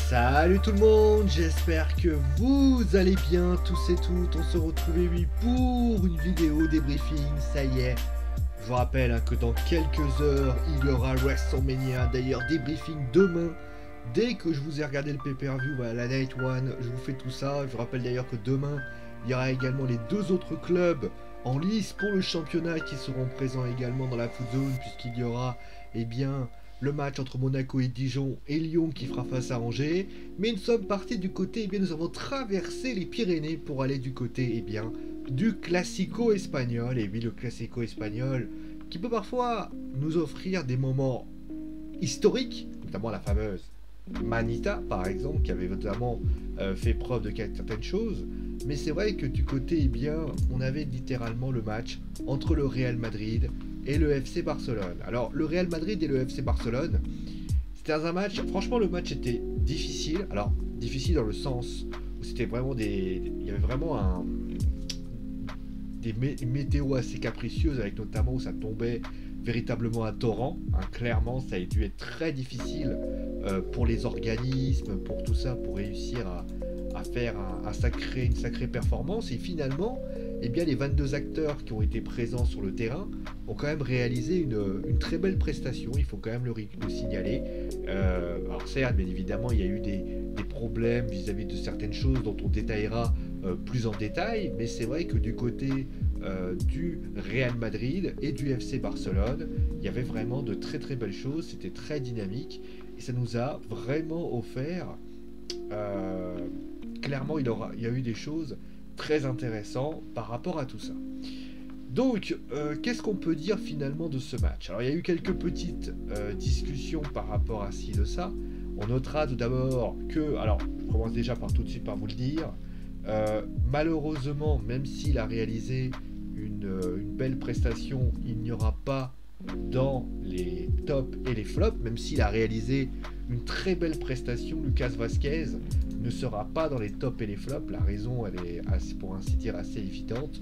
Salut tout le monde, j'espère que vous allez bien tous et toutes. On se retrouve pour une vidéo débriefing, ça y est. Je vous rappelle que dans quelques heures, il y aura WrestleMania. D'ailleurs, débriefing demain. Dès que je vous ai regardé le pay-per-view, voilà, la Night One, je vous fais tout ça. Je vous rappelle d'ailleurs que demain, il y aura également les deux autres clubs en lice pour le championnat qui seront présents également dans la Food Zone, puisqu'il y aura, eh bien, le match entre Monaco et Dijon et Lyon qui fera face à Angers. Mais nous sommes partis du côté, eh bien, nous avons traversé les Pyrénées pour aller du côté, eh bien, du Classico espagnol. Et oui, le Classico espagnol qui peut parfois nous offrir des moments historiques, notamment la fameuse Manita, par exemple, qui avait notamment fait preuve de certaines choses. Mais c'est vrai que du côté, eh bien, on avait littéralement le match entre le Real Madrid et le FC Barcelone. Alors, le Real Madrid et le FC Barcelone, c'était un match, franchement, le match était difficile. Alors, difficile dans le sens où c'était vraiment il y avait vraiment une météo assez capricieuse, avec notamment où ça tombait véritablement à torrent. Clairement, ça a dû être très difficile pour les organismes, pour tout ça, pour réussir à faire une sacrée performance. Et finalement, eh bien, les 22 acteurs qui ont été présents sur le terrain ont quand même réalisé une très belle prestation, il faut quand même le signaler. Alors certes, bien évidemment, il y a eu des problèmes vis-à-vis de certaines choses dont on détaillera plus en détail, mais c'est vrai que du côté du Real Madrid et du FC Barcelone, il y avait vraiment de très très belles choses, c'était très dynamique, et ça nous a vraiment offert, clairement il y a eu des choses très intéressantes par rapport à tout ça. Donc, qu'est-ce qu'on peut dire finalement de ce match? Alors, il y a eu quelques petites discussions par rapport à ci, de ça. On notera tout d'abord que, alors, je commence déjà tout de suite par vous le dire, malheureusement, même s'il a réalisé une belle prestation, il n'y aura pas dans les tops et les flops. Même s'il a réalisé une très belle prestation, Lucas Vazquez ne sera pas dans les tops et les flops. La raison, elle est pour ainsi dire assez évidente.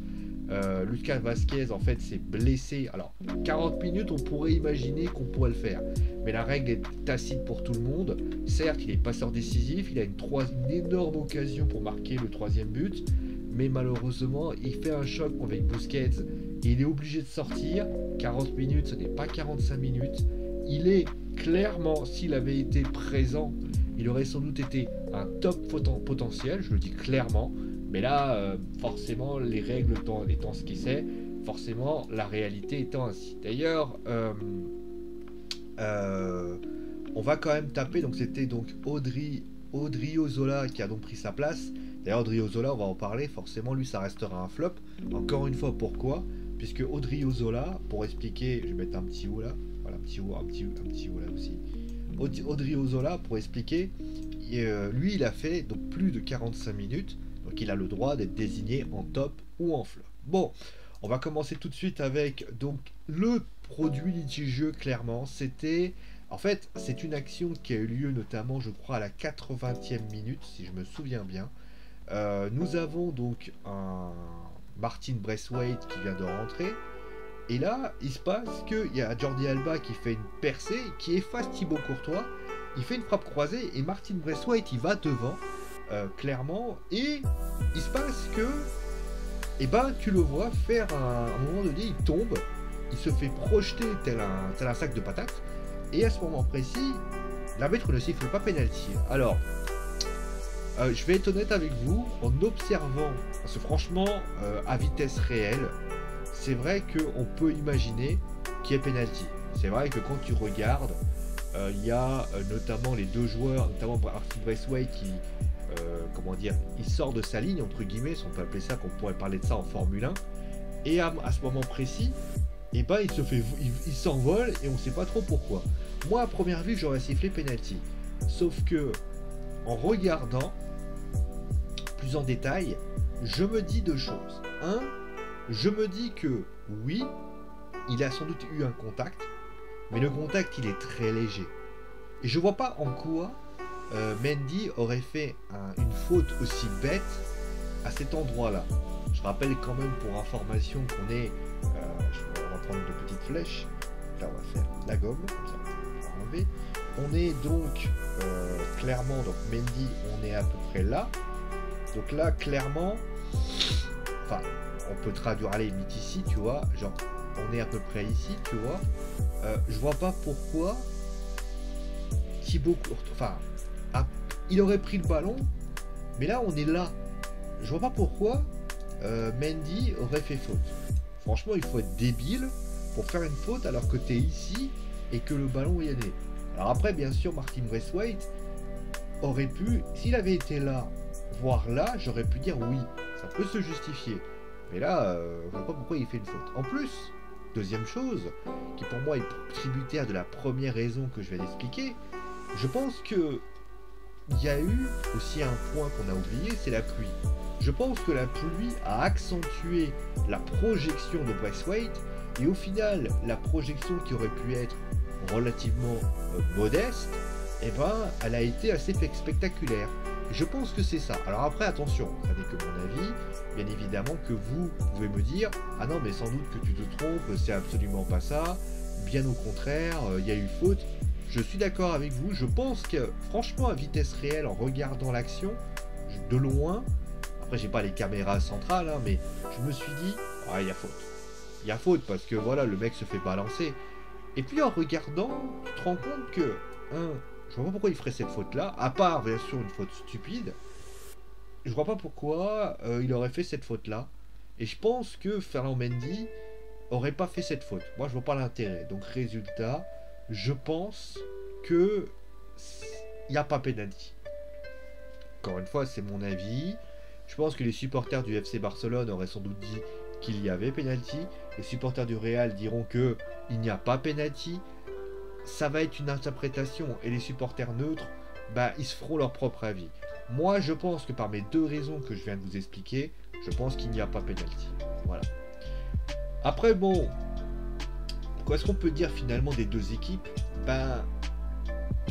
Lucas Vazquez en fait s'est blessé. Alors 40 minutes, on pourrait imaginer qu'on pourrait le faire, mais la règle est tacite pour tout le monde. Certes, il est passeur décisif, il a une énorme occasion pour marquer le troisième but, mais malheureusement il fait un choc avec Busquets et il est obligé de sortir. 40 minutes, ce n'est pas 45 minutes. Il est clairement, s'il avait été présent, il aurait sans doute été un top potentiel, je le dis clairement. Mais là, forcément, les règles étant ce qui c'est, forcément, la réalité étant ainsi. D'ailleurs, on va quand même taper, donc c'était donc Odriozola qui a donc pris sa place. D'ailleurs, Odriozola, on va en parler, forcément, lui, ça restera un flop. Encore une fois, pourquoi? Puisque Odriozola, pour expliquer, je vais mettre un petit O là, voilà, un petit O là aussi. Odriozola, pour expliquer, lui, il a fait donc plus de 45 minutes. Donc il a le droit d'être désigné en top ou en flop. Bon, on va commencer tout de suite avec donc le produit litigieux. Clairement, c'était, en fait, c'est une action qui a eu lieu notamment, je crois, à la 80e minute, si je me souviens bien. Nous avons donc un Martin Braithwaite qui vient de rentrer. Et là, il se passe qu'il y a Jordi Alba qui fait une percée, qui efface Thibaut Courtois. Il fait une frappe croisée et Martin Braithwaite, il va devant. Clairement, et il se passe que, et ben, tu le vois faire à un moment donné, il tombe, il se fait projeter tel un sac de patates, et à ce moment précis, l'arbitre ne siffle pas penalty. Alors, je vais être honnête avec vous, en observant, parce que franchement, à vitesse réelle, c'est vrai qu'on peut imaginer qu'il y ait penalty. C'est vrai que quand tu regardes, il y a notamment les deux joueurs, notamment Martin Braithwaite qui comment dire, il sort de sa ligne entre guillemets, si on peut appeler ça, qu'on pourrait parler de ça en Formule 1, et à ce moment précis, et ben il s'envole et on ne sait pas trop pourquoi. Moi à première vue j'aurais sifflé penalty, sauf que en regardant plus en détail, je me dis deux choses. Un, je me dis que oui, il a sans doute eu un contact, mais le contact il est très léger, et je vois pas en quoi Mendy aurait fait une faute aussi bête à cet endroit-là. Je rappelle quand même pour information qu'on est, je vais reprendre deux petites flèches, là on va faire la gomme, comme ça on va enlever. On est donc clairement, donc Mendy, on est à peu près là. Donc là, clairement, enfin, on peut traduire, allez, limite ici, tu vois, genre, on est à peu près ici, tu vois. Je vois pas pourquoi Thibaut Courtois, enfin, il aurait pris le ballon, mais là, on est là. Je vois pas pourquoi Mendy aurait fait faute. Franchement, il faut être débile pour faire une faute alors que tu es ici et que le ballon y est né. Alors après, bien sûr, Martin Braithwaite aurait pu, s'il avait été là, voire là, j'aurais pu dire oui, ça peut se justifier. Mais là, je vois pas pourquoi il fait une faute. En plus, deuxième chose, qui pour moi est tributaire de la première raison que je vais expliquer, je pense que il y a eu aussi un point qu'on a oublié, c'est la pluie. Je pense que la pluie a accentué la projection de Braithwaite et au final, la projection qui aurait pu être relativement modeste, eh ben, elle a été assez spectaculaire. Je pense que c'est ça. Alors après, attention, ça n'est que mon avis. Bien évidemment que vous pouvez me dire « Ah non, mais sans doute que tu te trompes, c'est absolument pas ça. Bien au contraire, il y a eu faute. » Je suis d'accord avec vous. Je pense que, franchement, à vitesse réelle, en regardant l'action, de loin, après, j'ai pas les caméras centrales, hein, mais je me suis dit « Ah, il y a faute. Il y a faute parce que, voilà, le mec se fait balancer. » Et puis, en regardant, tu te rends compte que, je vois pas pourquoi il ferait cette faute-là, à part, bien sûr, une faute stupide. Je vois pas pourquoi il aurait fait cette faute-là. Et je pense que Ferland Mendy aurait pas fait cette faute. Moi, je vois pas l'intérêt. Donc, résultat, je pense que il n'y a pas pénalty. Encore une fois, c'est mon avis. Je pense que les supporters du FC Barcelone auraient sans doute dit qu'il y avait pénalty. Les supporters du Real diront que il n'y a pas pénalty. Ça va être une interprétation et les supporters neutres, bah, ils se feront leur propre avis. Moi, je pense que par mes deux raisons que je viens de vous expliquer, je pense qu'il n'y a pas pénalty. Voilà. Après, bon, qu'est-ce qu'on peut dire finalement des deux équipes? Ben,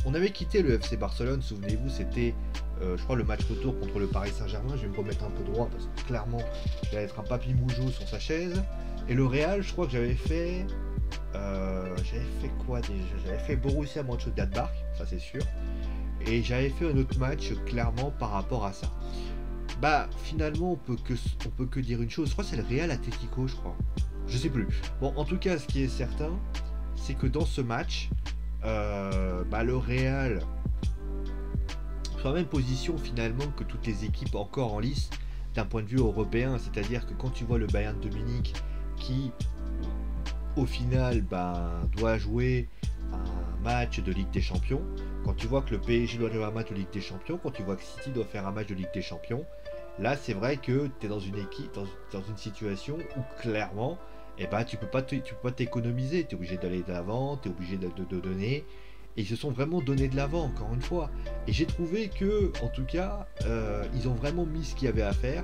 on avait quitté le FC Barcelone, souvenez-vous, c'était, je crois, le match retour contre le Paris Saint-Germain. Je vais me remettre un peu droit parce que clairement, j'allais être un papy moujou sur sa chaise. Et le Real, je crois que j'avais fait quoi déjà? J'avais fait Borussia Mönchengladbach, ça c'est sûr. Et j'avais fait un autre match clairement par rapport à ça. Bah finalement on peut que dire une chose. Je crois que c'est le Real Atlético, je crois. Je sais plus. Bon, en tout cas, ce qui est certain, c'est que dans ce match, le Real sur la même position finalement que toutes les équipes encore en lice d'un point de vue européen. C'est-à-dire que quand tu vois le Bayern de Munich qui au final doit jouer un match de Ligue des Champions, quand tu vois que le PSG doit jouer un match de Ligue des Champions, quand tu vois que City doit faire un match de Ligue des Champions, là c'est vrai que tu es dans une équipe, dans une situation où clairement tu peux pas t'économiser, tu es obligé d'aller de l'avant, tu es obligé de donner, et ils se sont vraiment donné de l'avant encore une fois, et j'ai trouvé que en tout cas ils ont vraiment mis ce qu'il y avait à faire.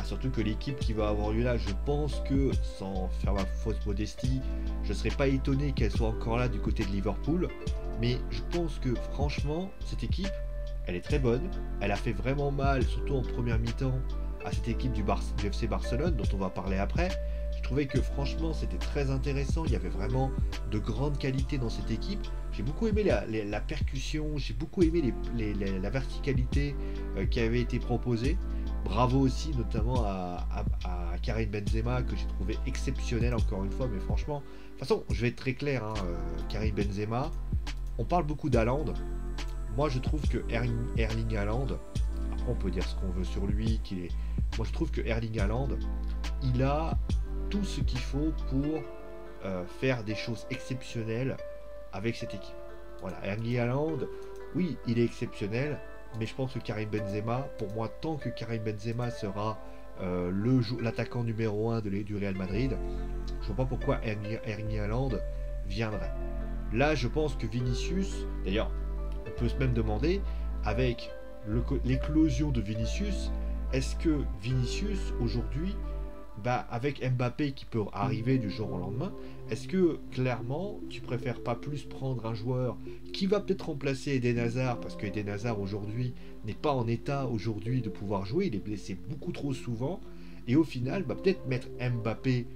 Surtout que l'équipe qui va avoir lieu là, je pense que, sans faire ma fausse modestie, je ne serais pas étonné qu'elle soit encore là du côté de Liverpool. Mais je pense que franchement, cette équipe, elle est très bonne. Elle a fait vraiment mal, surtout en première mi-temps, à cette équipe du FC Barcelone, dont on va parler après. Je trouvais que franchement, c'était très intéressant. Il y avait vraiment de grandes qualités dans cette équipe. J'ai beaucoup aimé la percussion, j'ai beaucoup aimé la verticalité qui avait été proposée. Bravo aussi notamment à Karim Benzema, que j'ai trouvé exceptionnel encore une fois, mais franchement, de toute façon je vais être très clair, Karim Benzema, on parle beaucoup d'Haaland, moi je trouve que Erling Haaland, après on peut dire ce qu'on veut sur lui, moi je trouve que Erling Haaland, il a tout ce qu'il faut pour faire des choses exceptionnelles avec cette équipe. Voilà, Erling Haaland, oui il est exceptionnel, mais je pense que Karim Benzema, pour moi, tant que Karim Benzema sera l'attaquant numéro 1 du Real Madrid, je ne vois pas pourquoi Erling Haaland viendrait. Là, je pense que Vinicius, d'ailleurs, on peut même demander, avec l'éclosion de Vinicius, est-ce que Vinicius, aujourd'hui, avec Mbappé qui peut arriver du jour au lendemain, est-ce que clairement tu préfères pas plus prendre un joueur qui va peut-être remplacer Eden Hazard, parce que Eden Hazard aujourd'hui n'est pas en état aujourd'hui de pouvoir jouer, il est blessé beaucoup trop souvent, et au final peut-être mettre Mbappé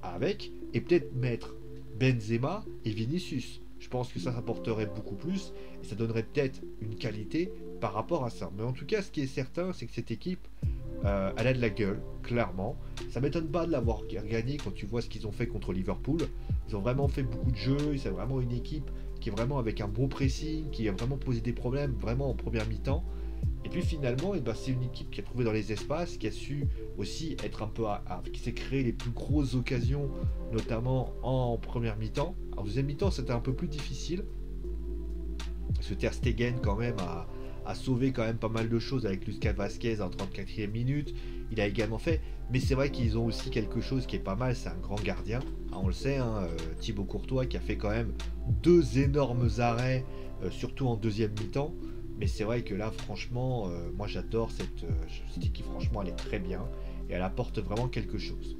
avec, et peut-être mettre Benzema et Vinicius. Je pense que ça apporterait beaucoup plus et ça donnerait peut-être une qualité par rapport à ça. Mais en tout cas, ce qui est certain, c'est que cette équipe, elle a de la gueule, clairement. Ça m'étonne pas de l'avoir gagné quand tu vois ce qu'ils ont fait contre Liverpool. Ils ont vraiment fait beaucoup de jeux, c'est vraiment une équipe qui est vraiment avec un bon pressing, qui a vraiment posé des problèmes vraiment en première mi-temps. Et puis finalement, c'est une équipe qui a trouvé dans les espaces, qui a su aussi être un peu qui s'est créé les plus grosses occasions, notamment en première mi-temps. En deuxième mi-temps, c'était un peu plus difficile. Parce que Ter Stegen quand même a sauvé quand même pas mal de choses avec Lucas Vazquez en 34e minute. Il a également fait. Mais c'est vrai qu'ils ont aussi quelque chose qui est pas mal, c'est un grand gardien. On le sait, Thibaut Courtois qui a fait quand même 2 énormes arrêts, surtout en deuxième mi-temps. Mais c'est vrai que là, franchement, moi j'adore cette équipe, franchement, elle est très bien. Et elle apporte vraiment quelque chose.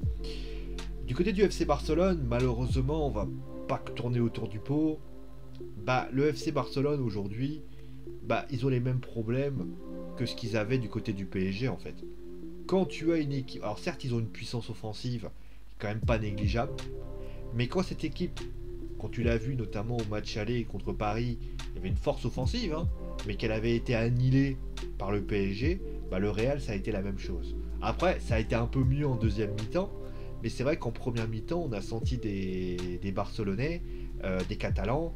Du côté du FC Barcelone, malheureusement, on va pas tourner autour du pot. Le FC Barcelone aujourd'hui, ils ont les mêmes problèmes que ce qu'ils avaient du côté du PSG en fait. Quand tu as une équipe, alors certes ils ont une puissance offensive quand même pas négligeable, mais quand cette équipe, quand tu l'as vu notamment au match aller contre Paris, il y avait une force offensive, mais qu'elle avait été annihilée par le PSG, le Real ça a été la même chose. Après ça a été un peu mieux en deuxième mi-temps, mais c'est vrai qu'en première mi-temps on a senti des Barcelonais, des Catalans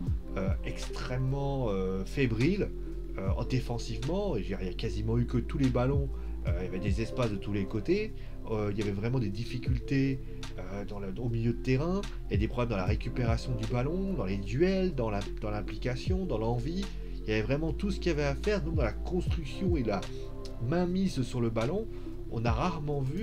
extrêmement fébriles défensivement. Il y a quasiment eu que tous les ballons, il y avait des espaces de tous les côtés, il y avait vraiment des difficultés au milieu de terrain, il y a des problèmes dans la récupération du ballon, dans les duels, dans l'implication, dans l'envie. Il y avait vraiment tout ce qu'il y avait à faire. Donc dans la construction et la mainmise sur le ballon, on a rarement vu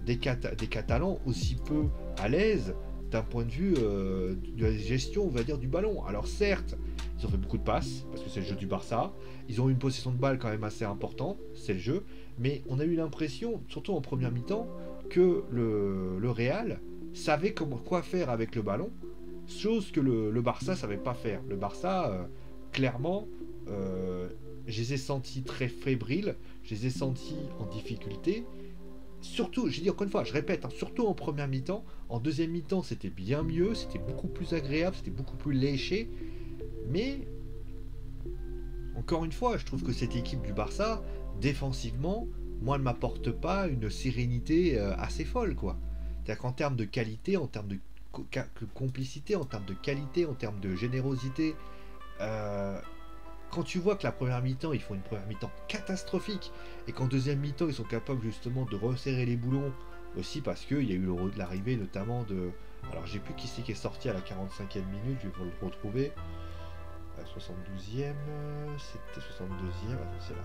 des Catalans aussi peu à l'aise d'un point de vue de la gestion, on va dire, du ballon. Alors certes, ils ont fait beaucoup de passes, parce que c'est le jeu du Barça. Ils ont eu une possession de balle quand même assez importante, c'est le jeu. Mais on a eu l'impression, surtout en première mi-temps, que le Real savait quoi faire avec le ballon, chose que le Barça savait pas faire. Le Barça, clairement, je les ai sentis très fébriles, je les ai sentis en difficulté. Surtout, j'ai dit encore une fois, je répète, surtout en première mi-temps. En deuxième mi-temps, c'était bien mieux, c'était beaucoup plus agréable, c'était beaucoup plus léché. Mais, encore une fois, je trouve que cette équipe du Barça, défensivement, moi, ne m'apporte pas une sérénité assez folle, quoi. C'est-à-dire qu'en termes de qualité, en termes de complicité, en termes de qualité, en termes de générosité, quand tu vois que la première mi-temps, ils font une première mi-temps catastrophique, et qu'en deuxième mi-temps, ils sont capables justement de resserrer les boulons, aussi parce qu'il y a eu l'arrivée notamment de... Alors, j'ai plus qui c'est qui est sorti à la 45e minute, je vais le retrouver. À la 72e, c'était 62e, attends, c'est là.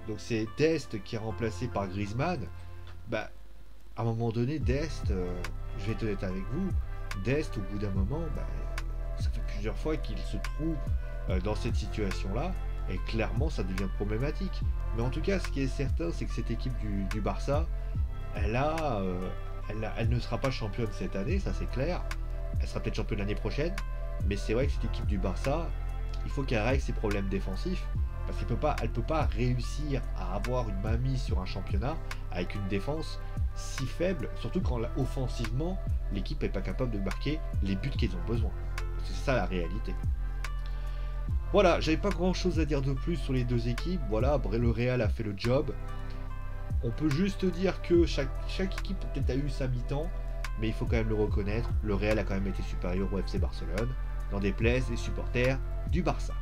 Donc, c'est Dest qui est remplacé par Griezmann. À un moment donné, Dest, je vais être honnête avec vous, Dest, au bout d'un moment, ça fait plusieurs fois qu'il se trouve dans cette situation-là, et clairement ça devient problématique. Mais en tout cas, ce qui est certain, c'est que cette équipe du Barça, elle ne sera pas championne cette année, ça c'est clair. Elle sera peut-être championne l'année prochaine, mais c'est vrai que cette équipe du Barça, il faut qu'elle règle ses problèmes défensifs, parce qu'elle peut pas réussir à avoir une mainmise sur un championnat avec une défense si faible, surtout quand offensivement, l'équipe n'est pas capable de marquer les buts qu'ils ont besoin. C'est ça la réalité. Voilà, j'avais pas grand chose à dire de plus sur les deux équipes. Voilà, le Real a fait le job. On peut juste dire que chaque équipe peut-être a eu sa mi-temps, mais il faut quand même le reconnaître, le Real a quand même été supérieur au FC Barcelone, n'en déplaise les supporters du Barça.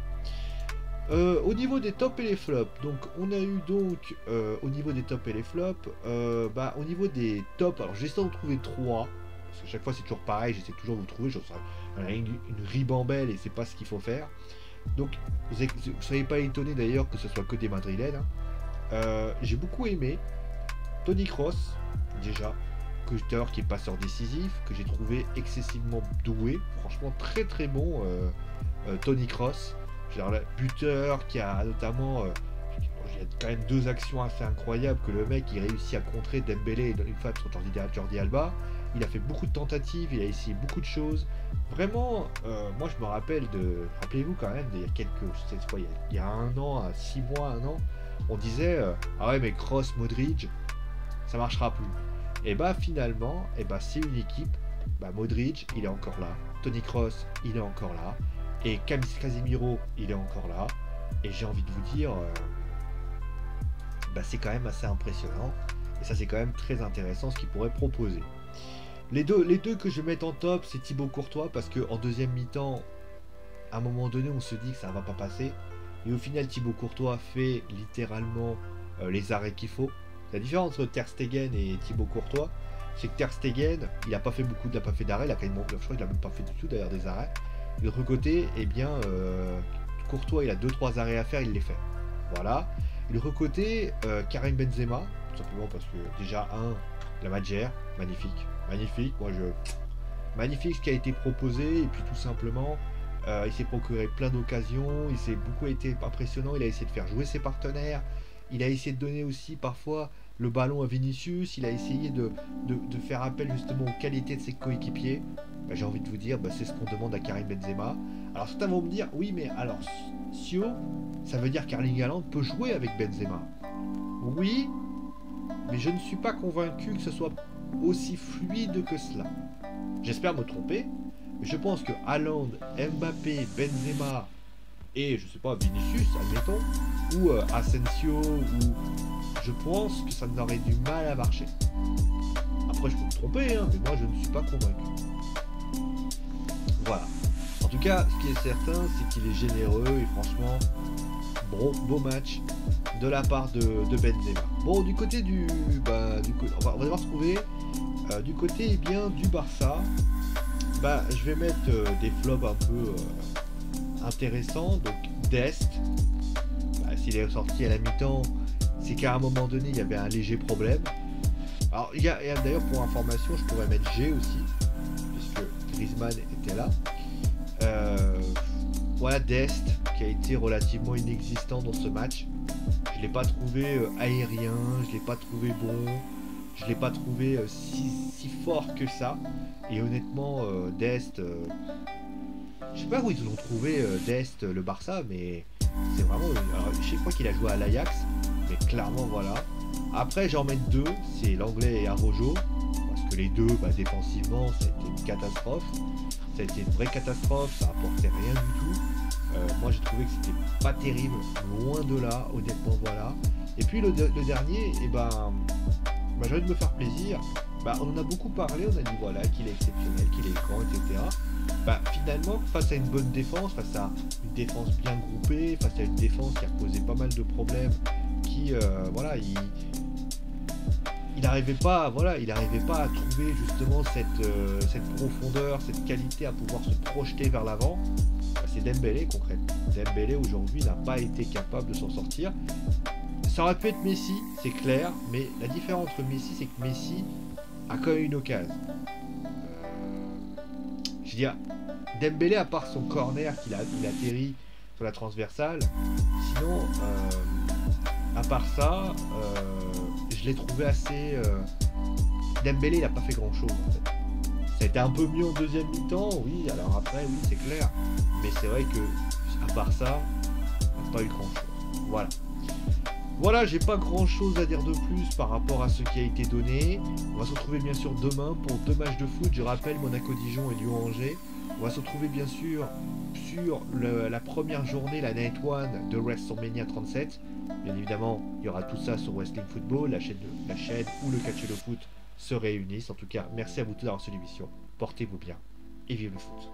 Au niveau des tops et les flops, donc on a eu donc au niveau des tops et les flops, au niveau des tops, alors j'essaie d'en trouver 3, parce que chaque fois c'est toujours pareil, j'essaie toujours de vous trouver, une ribambelle et c'est pas ce qu'il faut faire. Donc vous ne soyez pas étonné d'ailleurs que ce soit que des Madrilènes. J'ai beaucoup aimé Toni Kroos, déjà, qui est passeur décisif, que j'ai trouvé excessivement doué, franchement très très bon Toni Kroos. Buteur qui a notamment il y a quand même 2 actions assez incroyables que le mec il réussit à contrer Dembélé et une fois sur Jordi Alba. Il a fait beaucoup de tentatives, il a essayé beaucoup de choses. Vraiment, moi je me rappelle rappelez-vous quand même, il y a 1 an, 6 mois, 1 an, on disait ah ouais mais Kroos, Modric, ça marchera plus. Et finalement, c'est une équipe bah, Modric, il est encore là. Toni Kroos, il est encore là. Et Casemiro, il est encore là. Et j'ai envie de vous dire, bah, c'est quand même assez impressionnant. Et ça, c'est quand même très intéressant ce qu'il pourrait proposer. Les deux que je vais mettre en top, c'est Thibaut Courtois, parce qu'en deuxième mi-temps, à un moment donné, on se dit que ça ne va pas passer. Et au final, Thibaut Courtois fait littéralement les arrêts qu'il faut. La différence entre Ter Stegen et Thibaut Courtois, c'est que Ter Stegen, il n'a pas fait d'arrêts, je crois qu'il n'a même pas fait du tout d'ailleurs des arrêts. De l'autre côté, eh bien, Courtois, il a 2-3 arrêts à faire, il les fait. Voilà. Et de l'autre côté, Karim Benzema, tout simplement parce que déjà, la Madjer, magnifique. Magnifique, magnifique ce qui a été proposé, et puis tout simplement, il s'est procuré plein d'occasions, il s'est beaucoup été impressionnant, il a essayé de faire jouer ses partenaires, il a essayé de donner aussi parfois le ballon à Vinicius, il a essayé de faire appel justement aux qualités de ses coéquipiers. Bah, j'ai envie de vous dire, bah, c'est ce qu'on demande à Karim Benzema. Alors certains vont me dire, oui mais alors, Sio, ça veut dire qu'Erling Haaland peut jouer avec Benzema. Oui, mais je ne suis pas convaincu que ce soit aussi fluide que cela. J'espère me tromper, mais je pense que Haaland, Mbappé, Benzema et je sais pas, Vinicius, admettons, ou Asensio, ou je pense que ça n'aurait du mal à marcher. Après je peux me tromper, hein, mais moi je ne suis pas convaincu. Voilà. En tout cas, ce qui est certain, c'est qu'il est généreux et franchement, beau match de la part de Benzema. Bon, du côté on va devoir trouver du côté eh bien du Barça. Bah, je vais mettre des flops un peu intéressants. Donc Dest, bah, s'il est sorti à la mi-temps, c'est qu'à un moment donné, il y avait un léger problème. Alors, il y a d'ailleurs pour information, je pourrais mettre G aussi, puisque Griezmann était là. Voilà Dest qui a été relativement inexistant dans ce match. Je l'ai pas trouvé aérien, je l'ai pas trouvé bon, je l'ai pas trouvé si fort que ça. Et honnêtement, Dest, je sais pas où ils l'ont trouvé Dest, le Barça, mais c'est vraiment. Alors, je crois qu'il a joué à l'Ajax, mais clairement voilà. Après j'en mets deux, c'est l'anglais et Araujo, parce que les deux, bah, défensivement, ça a été une catastrophe. Ça a été une vraie catastrophe, ça apportait rien du tout. Moi j'ai trouvé que c'était pas terrible, loin de là, honnêtement voilà. Et puis le dernier, et ben, j'ai envie de me faire plaisir. Bah, on en a beaucoup parlé, on a dit voilà qu'il est exceptionnel, qu'il est grand, etc. Bah, finalement, face à une bonne défense, face à une défense bien groupée, face à une défense qui a posé pas mal de problèmes, qui voilà, il n'arrivait pas, voilà, à trouver justement cette profondeur, cette qualité à pouvoir se projeter vers l'avant. C'est Dembélé concrètement. Dembélé aujourd'hui n'a pas été capable de s'en sortir. Ça aurait pu être Messi, c'est clair, mais la différence entre Messi, c'est que Messi a quand même une occasion. Je veux dire, Dembélé, à part son corner qu'il atterrit sur la transversale, sinon, à part ça, je l'ai trouvé assez. Dembélé, il n'a pas fait grand chose en fait. Ça a été un peu mieux en deuxième mi-temps, oui, alors après, oui, c'est clair. Mais c'est vrai que, à part ça, il n'a pas eu grand chose. Voilà. Voilà, j'ai pas grand chose à dire de plus par rapport à ce qui a été donné. On va se retrouver bien sûr demain pour 2 matchs de foot. Je rappelle Monaco-Dijon et Lyon-Angers. On va se retrouver bien sûr sur la première journée, la Night One de WrestleMania 37. Bien évidemment, il y aura tout ça sur Wrestling Football, la chaîne où le catch et le foot se réunissent. En tout cas, merci à vous tous d'avoir suivi l'émission. Portez-vous bien et vive le foot.